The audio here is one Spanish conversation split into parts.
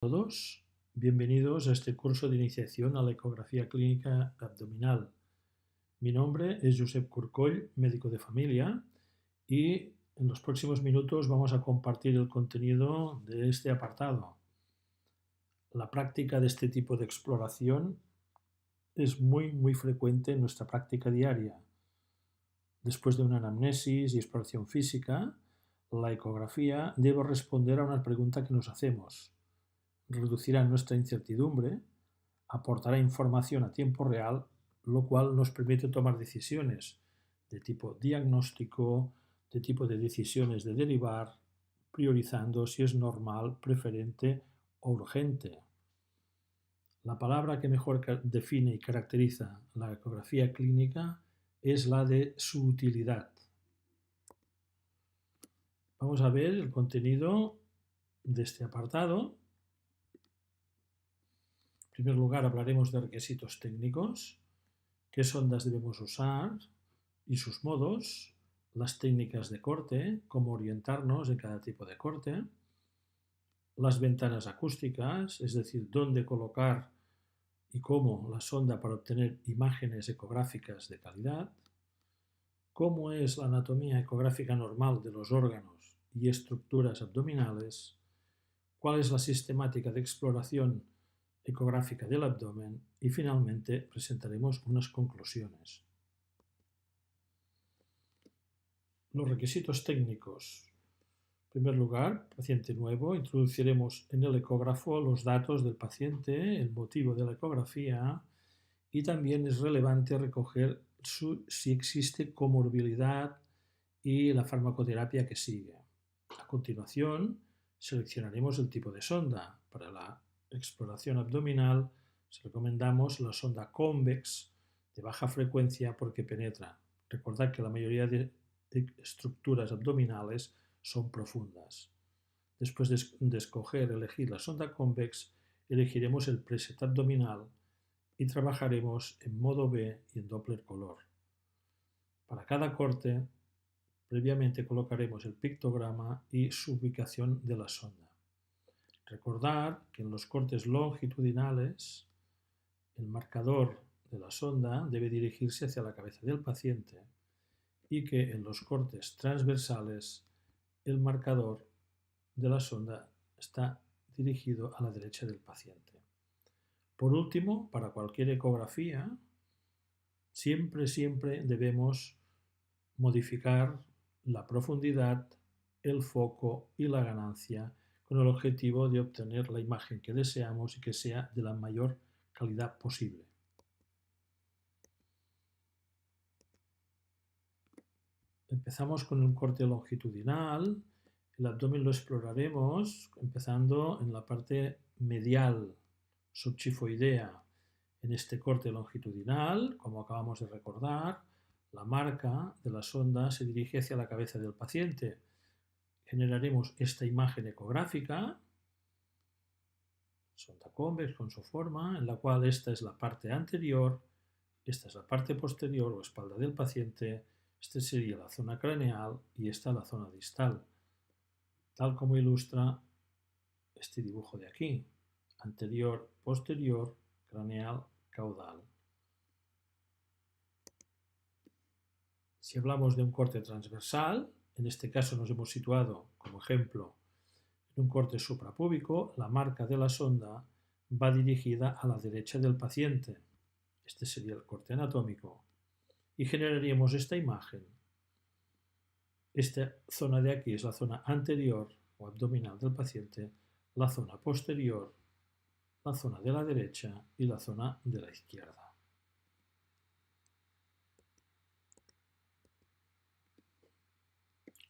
Todos, bienvenidos a este curso de iniciación a la ecografía clínica abdominal. Mi nombre es Josep Curcoll, médico de familia, y en los próximos minutos vamos a compartir el contenido de este apartado. La práctica de este tipo de exploración es muy frecuente en nuestra práctica diaria. Después de una anamnesis y exploración física, la ecografía debe responder a una pregunta que nos hacemos. Reducirá nuestra incertidumbre, aportará información a tiempo real, lo cual nos permite tomar decisiones de tipo diagnóstico, de tipo de decisiones de derivar, priorizando si es normal, preferente o urgente. La palabra que mejor define y caracteriza la ecografía clínica es la de su utilidad. Vamos a ver el contenido de este apartado. En primer lugar, hablaremos de requisitos técnicos, qué sondas debemos usar y sus modos, las técnicas de corte, cómo orientarnos en cada tipo de corte, las ventanas acústicas, es decir, dónde colocar y cómo la sonda para obtener imágenes ecográficas de calidad, cómo es la anatomía ecográfica normal de los órganos y estructuras abdominales, cuál es la sistemática de exploración ecográfica del abdomen y finalmente presentaremos unas conclusiones. Los requisitos técnicos. En primer lugar, paciente nuevo, introduciremos en el ecógrafo los datos del paciente, el motivo de la ecografía y también es relevante recoger si existe comorbilidad y la farmacoterapia que sigue. A continuación, seleccionaremos el tipo de sonda. Para la exploración abdominal, recomendamos la sonda convex de baja frecuencia porque penetra. Recordad que la mayoría de estructuras abdominales son profundas. Después de elegir la sonda convex, elegiremos el preset abdominal y trabajaremos en modo B y en Doppler color. Para cada corte, previamente colocaremos el pictograma y su ubicación de la sonda. Recordar que en los cortes longitudinales, el marcador de la sonda debe dirigirse hacia la cabeza del paciente y que en los cortes transversales el marcador de la sonda está dirigido a la derecha del paciente. Por último, para cualquier ecografía, siempre debemos modificar la profundidad, el foco y la ganancia con el objetivo de obtener la imagen que deseamos y que sea de la mayor calidad posible. Empezamos con un corte longitudinal. El abdomen lo exploraremos empezando en la parte medial, subchifoidea. En este corte longitudinal, como acabamos de recordar, la marca de la sonda se dirige hacia la cabeza del paciente. Generaremos esta imagen ecográfica, sonda convex con su forma, en la cual esta es la parte anterior, esta es la parte posterior o espalda del paciente, esta sería la zona craneal y esta la zona distal, tal como ilustra este dibujo de aquí, anterior, posterior, craneal, caudal. Si hablamos de un corte transversal, en este caso nos hemos situado como ejemplo en un corte suprapúbico, la marca de la sonda va dirigida a la derecha del paciente. Este sería el corte anatómico. Y generaríamos esta imagen. Esta zona de aquí es la zona anterior o abdominal del paciente, la zona posterior, la zona de la derecha y la zona de la izquierda.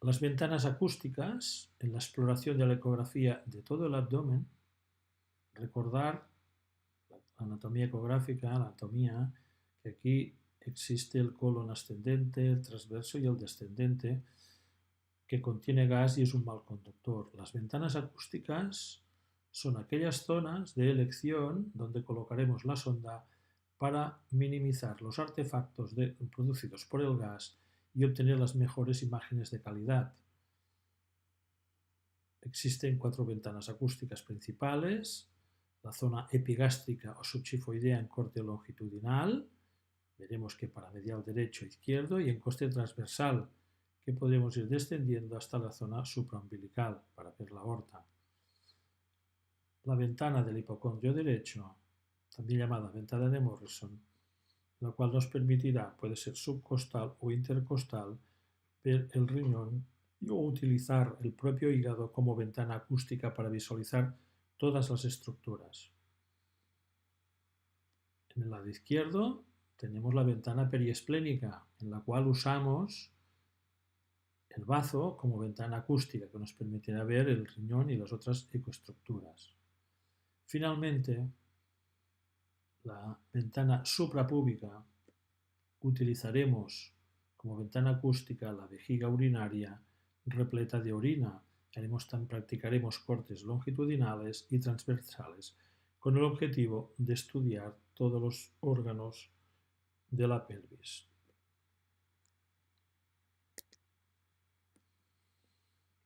Las ventanas acústicas en la exploración de la ecografía de todo el abdomen, recordar la anatomía ecográfica, la anatomía, que aquí existe el colon ascendente, el transverso y el descendente, que contiene gas y es un mal conductor. Las ventanas acústicas son aquellas zonas de elección donde colocaremos la sonda para minimizar los artefactos producidos por el gas y obtener las mejores imágenes de calidad. Existen 4 ventanas acústicas principales: la zona epigástrica o subxifoidea en corte longitudinal, veremos que para medial derecho e izquierdo, y en corte transversal, que podremos ir descendiendo hasta la zona supraumbilical para ver la aorta. La ventana del hipocondrio derecho, también llamada ventana de Morrison, la cual nos permitirá, puede ser subcostal o intercostal, ver el riñón o utilizar el propio hígado como ventana acústica para visualizar todas las estructuras. En el lado izquierdo tenemos la ventana periesplénica, en la cual usamos el bazo como ventana acústica que nos permitirá ver el riñón y las otras ecoestructuras. Finalmente, la ventana suprapúbica utilizaremos como ventana acústica la vejiga urinaria repleta de orina. Practicaremos cortes longitudinales y transversales con el objetivo de estudiar todos los órganos de la pelvis.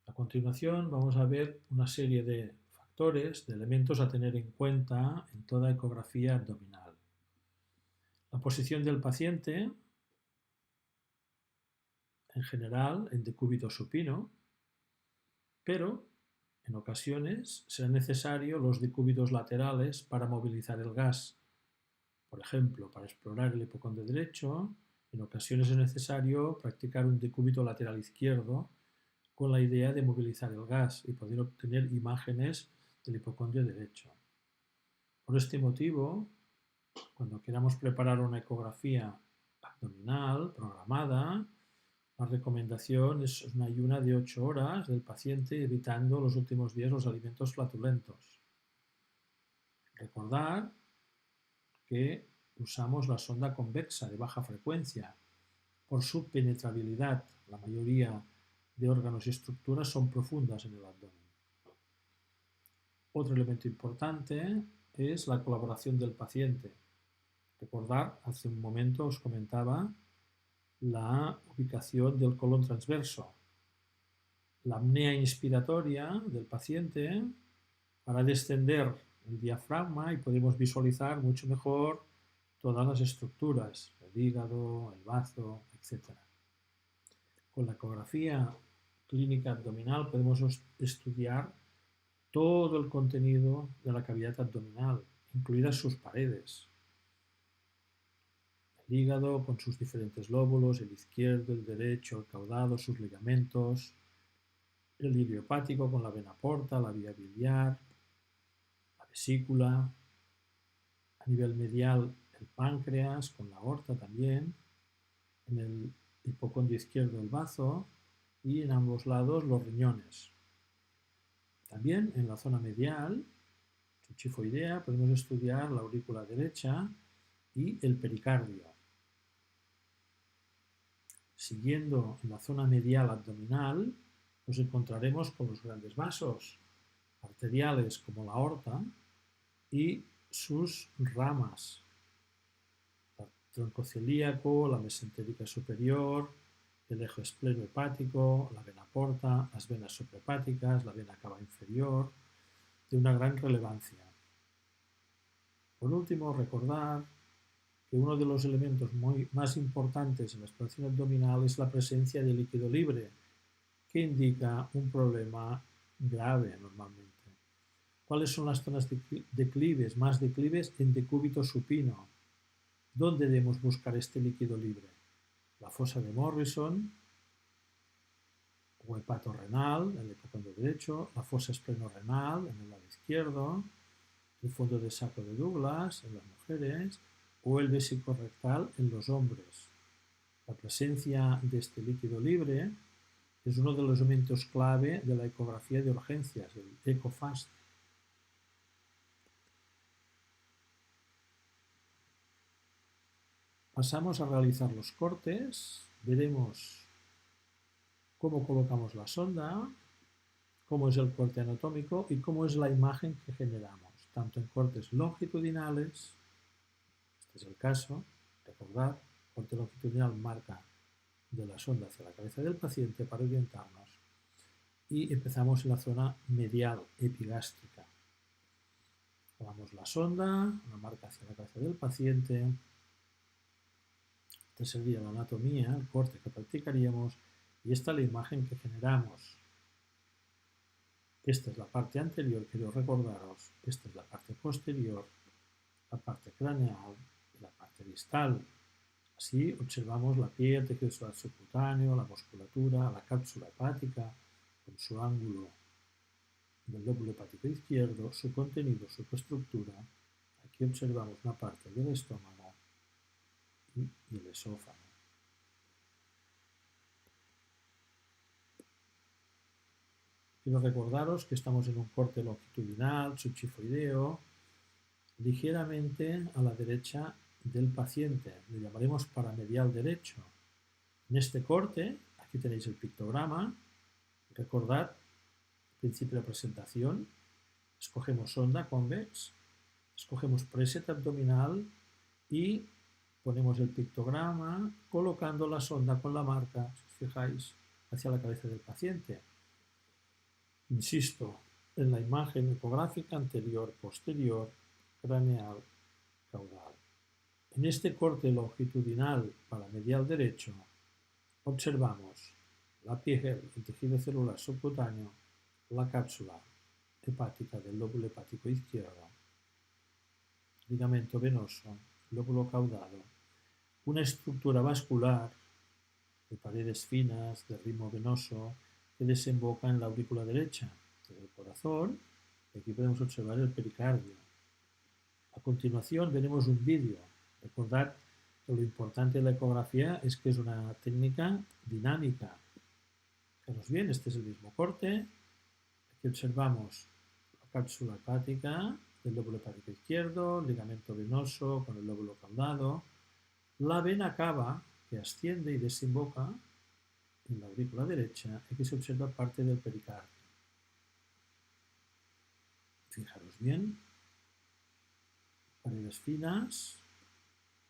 A continuación vamos a ver una serie de factores, de elementos a tener en cuenta en toda ecografía abdominal. La posición del paciente, en general en decúbito supino, pero en ocasiones serán necesarios los decúbitos laterales para movilizar el gas. Por ejemplo, para explorar el hipocondrio derecho, en ocasiones es necesario practicar un decúbito lateral izquierdo con la idea de movilizar el gas y poder obtener imágenes del hipocondrio derecho. Por este motivo, cuando queramos preparar una ecografía abdominal programada, la recomendación es una ayuna de 8 horas del paciente, evitando los últimos días los alimentos flatulentos. Recordar que usamos la sonda convexa de baja frecuencia por su penetrabilidad. La mayoría de órganos y estructuras son profundas en el abdomen. Otro elemento importante es la colaboración del paciente. Recordar, hace un momento os comentaba la ubicación del colon transverso. La apnea inspiratoria del paciente hará descender el diafragma y podemos visualizar mucho mejor todas las estructuras, el hígado, el bazo, etc. Con la ecografía clínica abdominal podemos estudiar todo el contenido de la cavidad abdominal, incluidas sus paredes. El hígado con sus diferentes lóbulos, el izquierdo, el derecho, el caudado, sus ligamentos, el lirio hepático con la vena porta, la vía biliar, la vesícula, a nivel medial el páncreas con la aorta también, en el hipocondrio izquierdo el bazo y en ambos lados los riñones. También en la zona medial, subxifoidea, podemos estudiar la aurícula derecha y el pericardio. Siguiendo en la zona medial abdominal, nos encontraremos con los grandes vasos arteriales como la aorta y sus ramas, el tronco celíaco, la mesentérica superior, el eje esplenohepático, la vena porta, las venas suprahepáticas, la vena cava inferior, de una gran relevancia. Por último, recordar que uno de los elementos más importantes en la exploración abdominal es la presencia de líquido libre, que indica un problema grave normalmente. ¿Cuáles son las zonas declives, más declives en decúbito supino? ¿Dónde debemos buscar este líquido libre? La fosa de Morrison o hepatorrenal, en el hipocondrio derecho, la fosa esplenorenal en el lado izquierdo, el fondo de saco de Douglas en las mujeres o el vesicorrectal en los hombres. La presencia de este líquido libre es uno de los elementos clave de la ecografía de urgencias, el EcoFast. Pasamos a realizar los cortes, veremos cómo colocamos la sonda, cómo es el corte anatómico y cómo es la imagen que generamos, tanto en cortes longitudinales, este es el caso, recordad, corte longitudinal marca de la sonda hacia la cabeza del paciente para orientarnos, y empezamos en la zona medial epigástrica. Clavamos la sonda, la marca hacia la cabeza del paciente. Esta sería la anatomía, el corte que practicaríamos y esta es la imagen que generamos. Esta es la parte anterior, quiero recordaros, esta es la parte posterior, la parte craneal y la parte distal. Así observamos la piel, tejido celular subcutáneo, la musculatura, la cápsula hepática con su ángulo del lóbulo hepático izquierdo, su contenido, su estructura. Aquí observamos una parte del estómago y el esófago. Quiero recordaros que estamos en un corte longitudinal, subchifoideo, ligeramente a la derecha del paciente. Lo llamaremos paramedial derecho. En este corte, aquí tenéis el pictograma. Recordad, al principio de la presentación, escogemos sonda convex, escogemos preset abdominal y ponemos el pictograma colocando la sonda con la marca, si os fijáis, hacia la cabeza del paciente. Insisto, en la imagen ecográfica anterior, posterior, craneal, caudal. En este corte longitudinal paramedial derecho observamos la piel, el tejido celular subcutáneo, la cápsula hepática del lóbulo hepático izquierdo, ligamento venoso, lóbulo caudado, una estructura vascular de paredes finas, de ritmo venoso, que desemboca en la aurícula derecha del corazón. Aquí podemos observar el pericardio. A continuación veremos un vídeo. Recordad que lo importante de la ecografía es que es una técnica dinámica. Fijaros bien, este es el mismo corte. Aquí observamos la cápsula hepática del lóbulo hepático izquierdo, ligamento venoso con el lóbulo caudado, la vena cava que asciende y desemboca en la aurícula derecha. Aquí se observa parte del pericardio. Fijaros bien, paredes finas,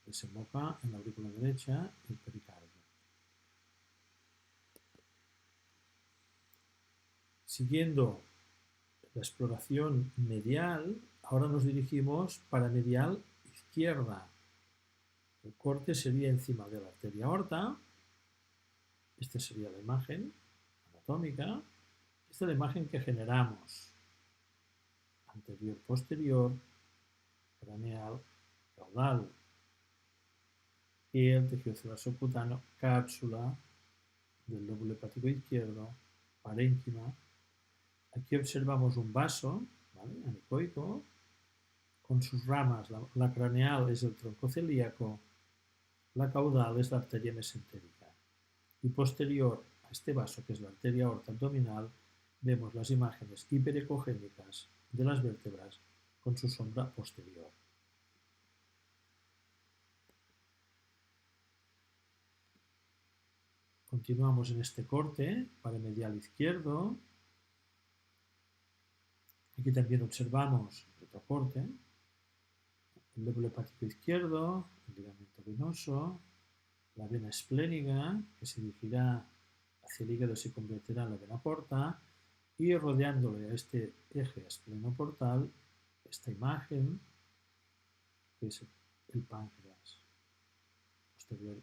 desemboca en la aurícula derecha el pericardio. Siguiendo la exploración medial, ahora nos dirigimos para medial izquierda. El corte sería encima de la arteria aorta. Esta sería la imagen anatómica. Esta es la imagen que generamos. Anterior, posterior, craneal, caudal. Piel, tejido celular subcutáneo, cápsula del lóbulo hepático izquierdo, parénquima. Aquí observamos un vaso, ¿vale?, anecoico, con sus ramas. La craneal es el tronco celíaco, la caudal es la arteria mesentérica. Y posterior a este vaso, que es la arteria aorta abdominal, vemos las imágenes hiperecogénicas de las vértebras con su sombra posterior. Continuamos en este corte paramedial izquierdo. Aquí también observamos otro corte, el lóbulo hepático izquierdo, el ligamento venoso, la vena esplénica, que se dirigirá hacia el hígado y se convertirá en la vena porta, y rodeándole a este eje esplenoportal, esta imagen, que es el páncreas. Posterior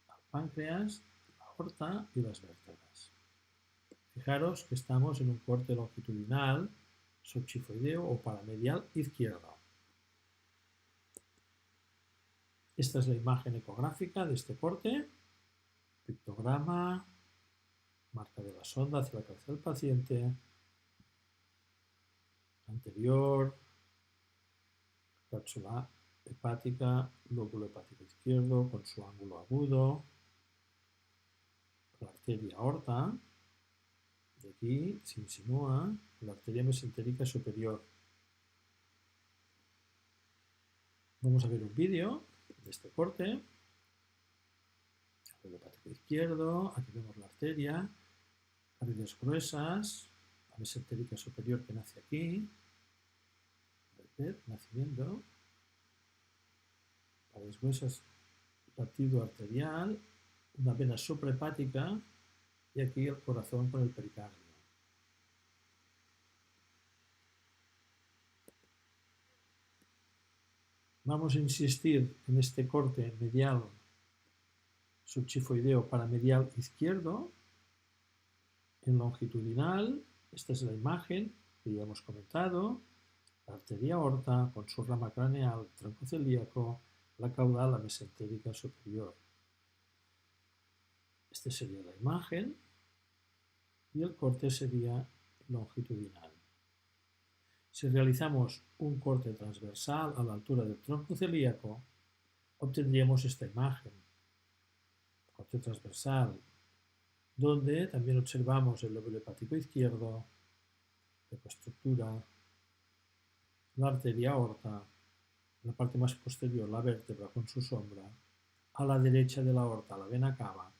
al páncreas, la aorta y las vértebras. Fijaros que estamos en un corte longitudinal, subchifoideo o paramedial izquierdo. Esta es la imagen ecográfica de este corte, pictograma, marca de la sonda hacia la cabeza del paciente, anterior, cápsula hepática, lóbulo hepático izquierdo con su ángulo agudo, la arteria aorta, de aquí se insinúa la arteria mesentérica superior. Vamos a ver un vídeo de este corte, el hepático izquierdo, aquí vemos la arteria, paredes gruesas, la mesentérica superior que nace aquí, nacimiento, paredes gruesas, latido arterial, una vena suprahepática y aquí el corazón con el pericardio. Vamos a insistir en este corte medial subchifoideo paramedial izquierdo, en longitudinal. Esta es la imagen que ya hemos comentado: la arteria aorta con su rama craneal, tronco celíaco, la caudal, la mesentérica superior. Esta sería la imagen y el corte sería longitudinal. Si realizamos un corte transversal a la altura del tronco celíaco, obtendríamos esta imagen: corte transversal, donde también observamos el lóbulo hepático izquierdo, la estructura, la arteria aorta, en la parte más posterior la vértebra con su sombra, a la derecha de la aorta la vena cava,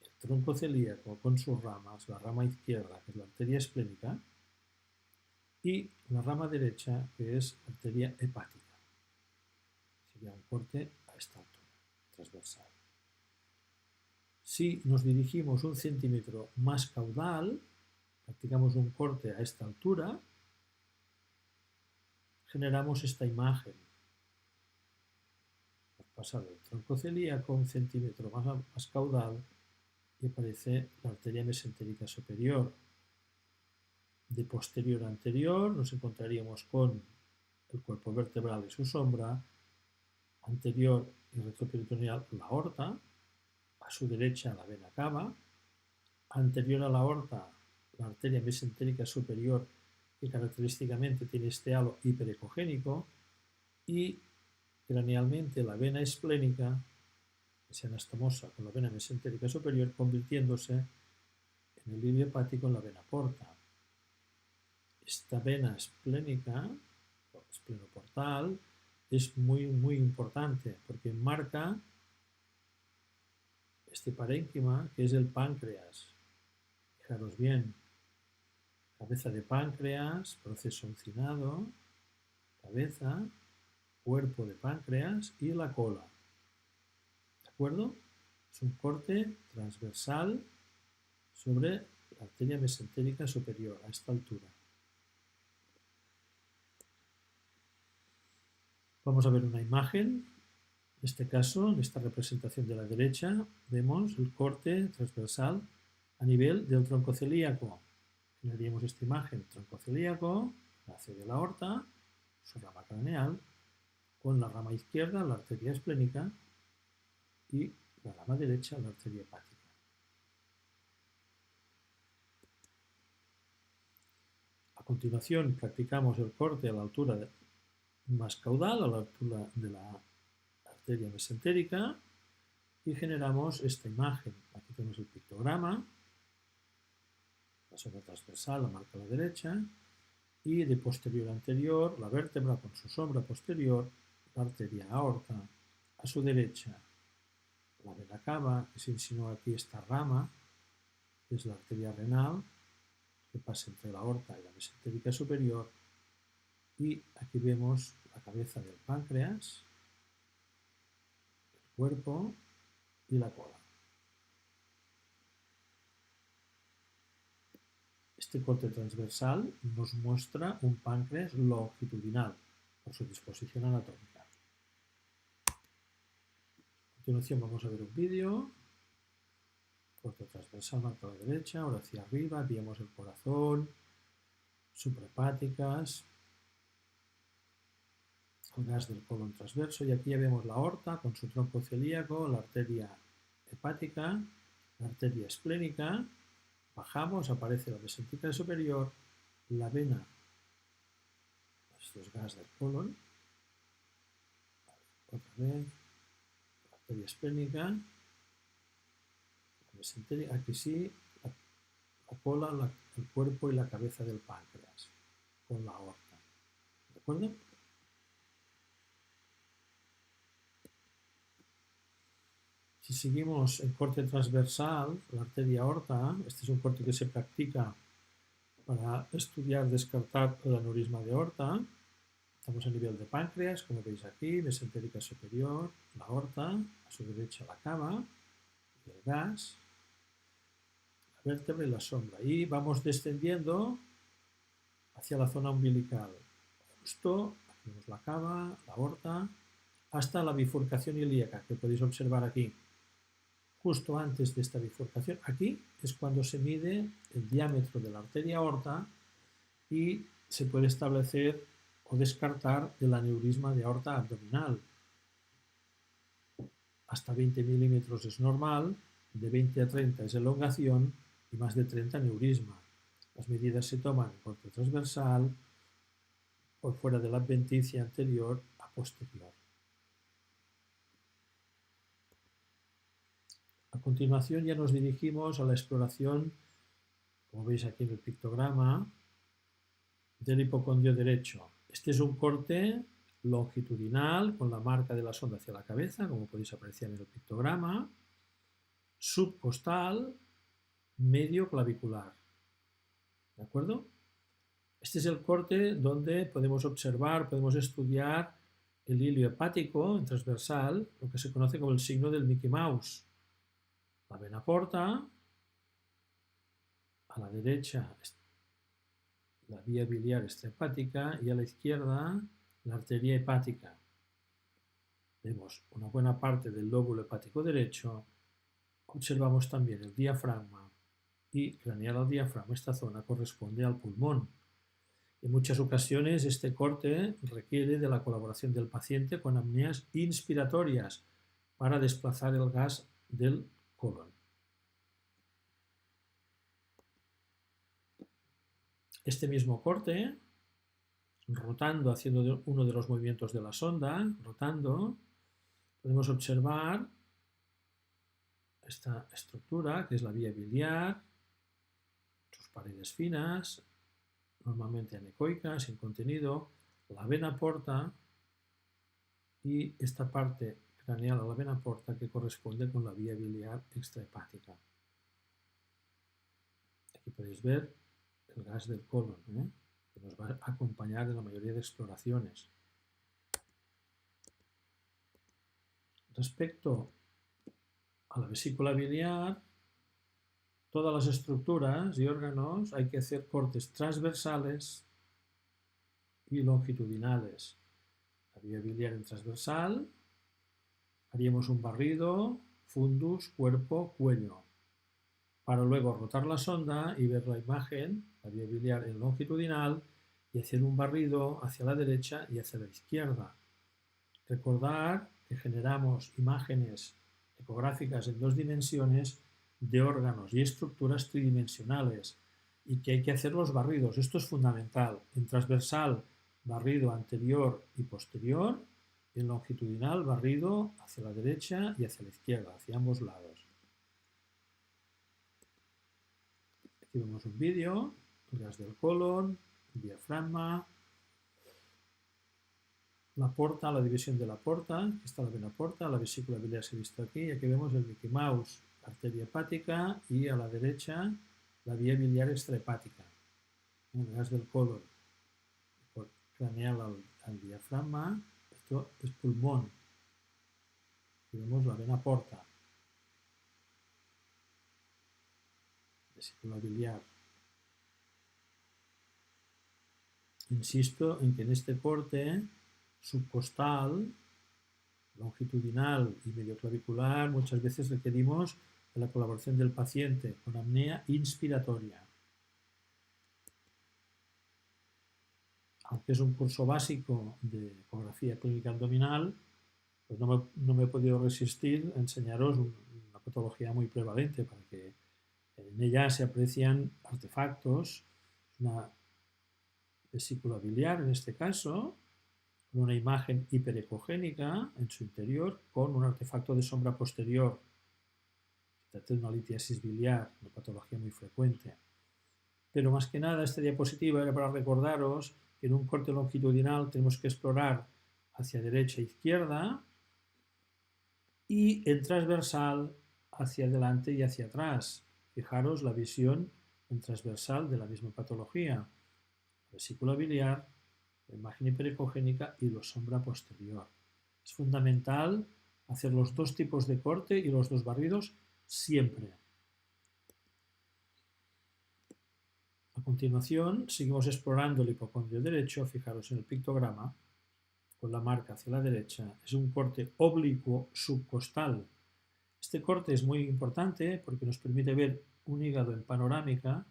el tronco celíaco con sus ramas, la rama izquierda que es la arteria esplénica y la rama derecha que es la arteria hepática. Sería un corte a esta altura, transversal. Si nos dirigimos 1 centímetro más caudal, practicamos un corte a esta altura, generamos esta imagen. Pasar del tronco celíaco 1 centímetro más caudal y aparece la arteria mesentérica superior. De posterior a anterior nos encontraríamos con el cuerpo vertebral y su sombra, anterior y retroperitoneal la aorta, a su derecha la vena cava, anterior a la aorta la arteria mesentérica superior, que característicamente tiene este halo hiperecogénico, y cranealmente la vena esplénica, que se anastomosa con la vena mesentérica superior, convirtiéndose en el hilo hepático en la vena porta. Esta vena esplénica, o esplenoportal, es muy importante porque enmarca este parénquima que es el páncreas. Fijaros bien: cabeza de páncreas, proceso uncinado, cabeza, cuerpo de páncreas y la cola. ¿De acuerdo? Es un corte transversal sobre la arteria mesentérica superior a esta altura. Vamos a ver una imagen. En este caso, en esta representación de la derecha, vemos el corte transversal a nivel del tronco celíaco. Generaríamos esta imagen: tronco celíaco, nace de la aorta, su rama craneal, con la rama izquierda, la arteria esplénica, y la rama derecha, la arteria hepática. A continuación, practicamos el corte a la altura más caudal, a la altura de la arteria mesentérica, y generamos esta imagen. Aquí tenemos el pictograma, la sombra transversal la marca a la derecha, y de posterior a anterior la vértebra con su sombra posterior, la arteria aorta, a su derecha la vena cava, que se insinúa aquí esta rama, que es la arteria renal, que pasa entre la aorta y la mesentérica superior, y aquí vemos la cabeza del páncreas, el cuerpo y la cola. Este corte transversal nos muestra un páncreas longitudinal por su disposición anatómica. A continuación vamos a ver un vídeo. Corte transversal marca a la derecha, ahora hacia arriba, vemos el corazón, suprahepáticas, el gas del colon transverso, y aquí ya vemos la aorta con su tronco celíaco, la arteria hepática, la arteria esplénica. Bajamos, aparece la mesentérica superior, la vena, esto es gas del colon, otra vez, la arteria esplénica, la mesentérica, aquí sí, la cola, el cuerpo y la cabeza del páncreas, con la aorta. ¿De acuerdo? Si seguimos el corte transversal, la arteria aorta, este es un corte que se practica para estudiar, descartar el aneurisma de aorta. Estamos a nivel de páncreas, como veis aquí, mesentérica superior, la aorta, a su derecha la cava, y el gas, la vértebra y la sombra. Y vamos descendiendo hacia la zona umbilical. Justo Tenemos la cava, la aorta, hasta la bifurcación ilíaca, que podéis observar aquí. Justo antes de esta bifurcación, aquí es cuando se mide el diámetro de la arteria aorta y se puede establecer o descartar el aneurisma de aorta abdominal. Hasta 20 milímetros es normal, de 20 a 30 es elongación y más de 30 aneurisma. Las medidas se toman en corte transversal, por fuera de la adventicia anterior a posterior. A continuación ya nos dirigimos a la exploración, como veis aquí en el pictograma, del hipocondrio derecho. Este es un corte longitudinal con la marca de la sonda hacia la cabeza, como podéis apreciar en el pictograma, subcostal, medio clavicular. ¿De acuerdo? Este es el corte donde podemos observar, podemos estudiar el hilio hepático en transversal, lo que se conoce como el signo del Mickey Mouse. La vena porta, a la derecha la vía biliar extrahepática y a la izquierda la arteria hepática. Vemos una buena parte del lóbulo hepático derecho. Observamos también el diafragma y craneal al diafragma. Esta zona corresponde al pulmón. En muchas ocasiones este corte requiere de la colaboración del paciente con apneas inspiratorias para desplazar el gas del colon. Este mismo corte, rotando, haciendo uno de los movimientos de la sonda, rotando, podemos observar esta estructura que es la vía biliar, sus paredes finas, normalmente anecoicas, sin contenido, la vena porta y esta parte craneal a la vena porta que corresponde con la vía biliar extrahepática. Aquí podéis ver el gas del colon, que nos va a acompañar en la mayoría de exploraciones. Respecto a la vesícula biliar, todas las estructuras y órganos hay que hacer cortes transversales y longitudinales. La vía biliar en transversal, haríamos un barrido, fundus, cuerpo, cuello, para luego rotar la sonda y ver la imagen, la vía biliar en longitudinal, y hacer un barrido hacia la derecha y hacia la izquierda. Recordar que generamos imágenes ecográficas en 2 dimensiones de órganos y estructuras tridimensionales y que hay que hacer los barridos. Esto es fundamental. En transversal, barrido anterior y posterior. En longitudinal, barrido hacia la derecha y hacia la izquierda, hacia ambos lados. Aquí vemos un vídeo, gas del colon, diafragma, la porta, la división de la porta, aquí está la vena porta, la vesícula biliar se ha visto aquí, y aquí vemos el Mickey Mouse, la arteria hepática y a la derecha la vía biliar extrahepática, el gas del colon, craneal al diafragma, esto es pulmón, aquí vemos la vena porta, vesícula biliar. Insisto en que en este corte subcostal, longitudinal y medioclavicular muchas veces requerimos de la colaboración del paciente con apnea inspiratoria. Aunque es un curso básico de ecografía clínica abdominal, pues no me he podido resistir a enseñaros una patología muy prevalente para que en ella se aprecian artefactos, una vesícula biliar en este caso, con una imagen hiperecogénica en su interior con un artefacto de sombra posterior. Se trata de una litiasis biliar, una patología muy frecuente. Pero más que nada esta diapositiva era para recordaros que en un corte longitudinal tenemos que explorar hacia derecha e izquierda y en transversal hacia adelante y hacia atrás. Fijaros la visión en transversal de la misma patología. La vesícula biliar, la imagen hiperecogénica y la sombra posterior. Es fundamental hacer los 2 tipos de corte y los 2 barridos siempre. A continuación, seguimos explorando el hipocondrio derecho, fijaros en el pictograma. con la marca hacia la derecha, es un corte oblicuo subcostal. Este corte es muy importante porque nos permite ver un hígado en panorámica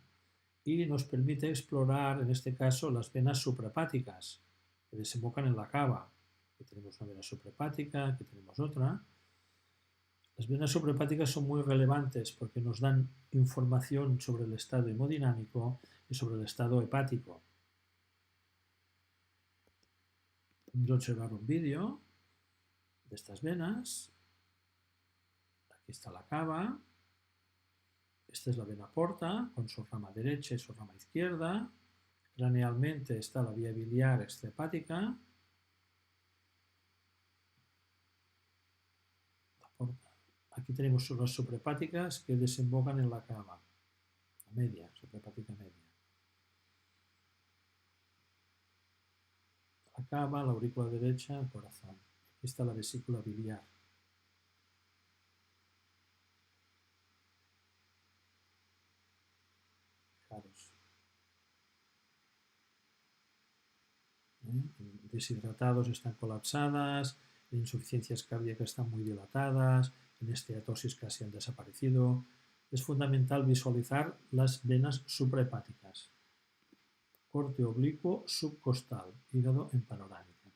y nos permite explorar, en este caso, las venas suprahepáticas que desembocan en la cava. Aquí tenemos una vena suprahepática, aquí tenemos otra. Las venas suprahepáticas son muy relevantes porque nos dan información sobre el estado hemodinámico y sobre el estado hepático. Vamos a observar un vídeo de estas venas. Aquí está la cava. Esta es la vena porta con su rama derecha y su rama izquierda. Cranealmente está la vía biliar extrahepática. La porta. Aquí tenemos las suprahepáticas que desembocan en la cava. La media, suprahepática media. La cava, la aurícula derecha, el corazón. Aquí está la vesícula biliar. Fijaros. Deshidratados están colapsadas, en insuficiencias cardíacas están muy dilatadas, en esteatosis casi han desaparecido. Es fundamental visualizar las venas suprahepáticas. Corte oblicuo subcostal, hígado en panorámica.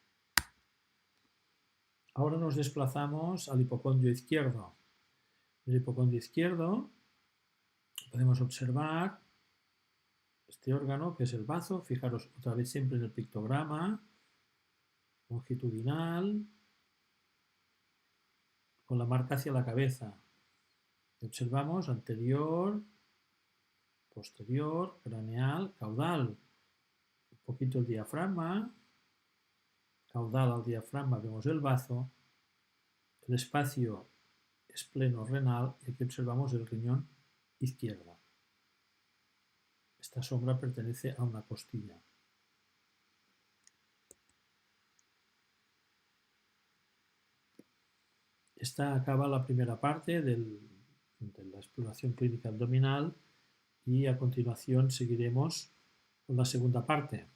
Ahora nos desplazamos al hipocondrio izquierdo. En el hipocondrio izquierdo podemos observar este órgano que es el bazo. Fijaros otra vez siempre en el pictograma longitudinal con la marca hacia la cabeza. Observamos anterior, posterior, craneal, caudal. Un poquito el diafragma, caudal al diafragma vemos el bazo, el espacio espleno-renal y aquí observamos el riñón izquierdo. Esta sombra pertenece a una costilla. Esta acaba la primera parte de la exploración clínica abdominal y a continuación seguiremos con la segunda parte.